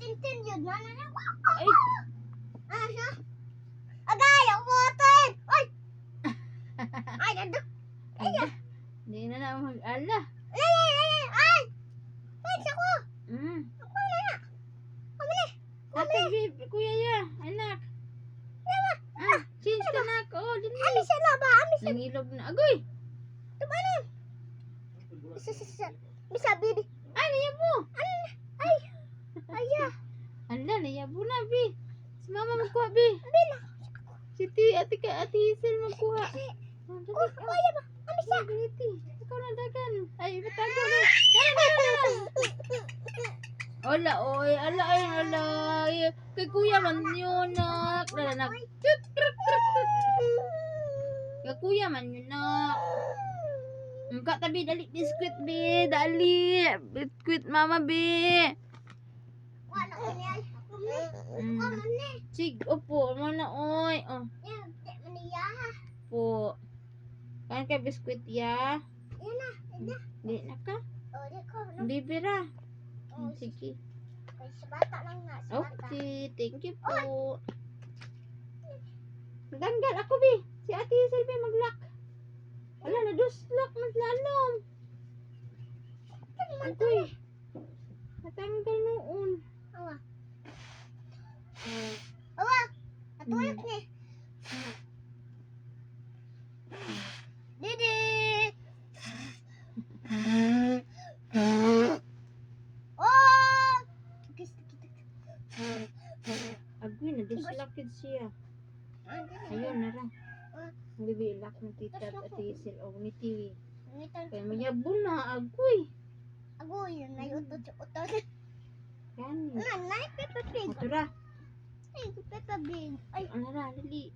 Tintin yun. Ay, Ano siya? Agay, ang water! Ay! Ay, nandun. ala. Hindi na na mag-ala. Ay! Ay, sako! Mm. Ako na na. Kamali. Ate, babe, kuya ya, anak. Change ka na ako. Oh, dali. Ami siya na ba? Ami siya. Nangilog na. Agoy! Tumano. Bisa bibi. Ay, nayabo! Ay! Aya! Ala, nayabo na, bi. Si mama magkuha, bi. Bila! Si ate Hazel magkuha. Oh, dali. Oh, kaya ba? Ami siya! Ganiti. Ikaw na dagan. Ay, batago na. Ala, oy. Ala, ay, ala. Ay, kay kuya man yun, nak. Dala, nak. Kay kuya man yun, nak. Engka tabi, dali. Biskuit, bi. Dali. Biskuit, mama, bi. Wala ko niya. Mm. Ano ni? Sig, opo. Mana, oy. Oh, Yan, di maniya. po. Kain ka biskuit, ya. Yan na. Yan na. Di na ka. Oh, di ko. Bibira. Oh, Sige. Kay sa bata lang nga. Sa bata. Okay, thank you po. Maganggal ako, bi. Si Ate Hazel, bi, mag-lock. Wala, na-lock, maglalom. Agoy. Natanggal noon. Awa. Awa. Atulog ni. Didi. Oh! Agoy, na-dislocted siya. Ayun, nara. Ang bibilak ng tita at Ate Hazel. O, ni TV. Kaya mayabo na, agoy. Ako yun, may utot-utot. Kani. Nanay, Peppa Pig. O, tara. Ay, Peppa Pig. Ay, Ano na, dali.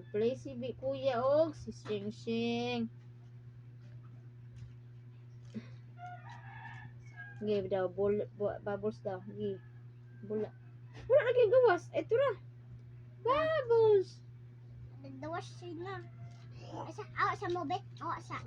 Play si kuya og si Shing Shing. Give daw bubbles daw. Gi. Bula. Wala lagi gawas. Ito ra. Bubbles. nagdawas siya na. Asa, awa sa mo, Bet. Awa sa.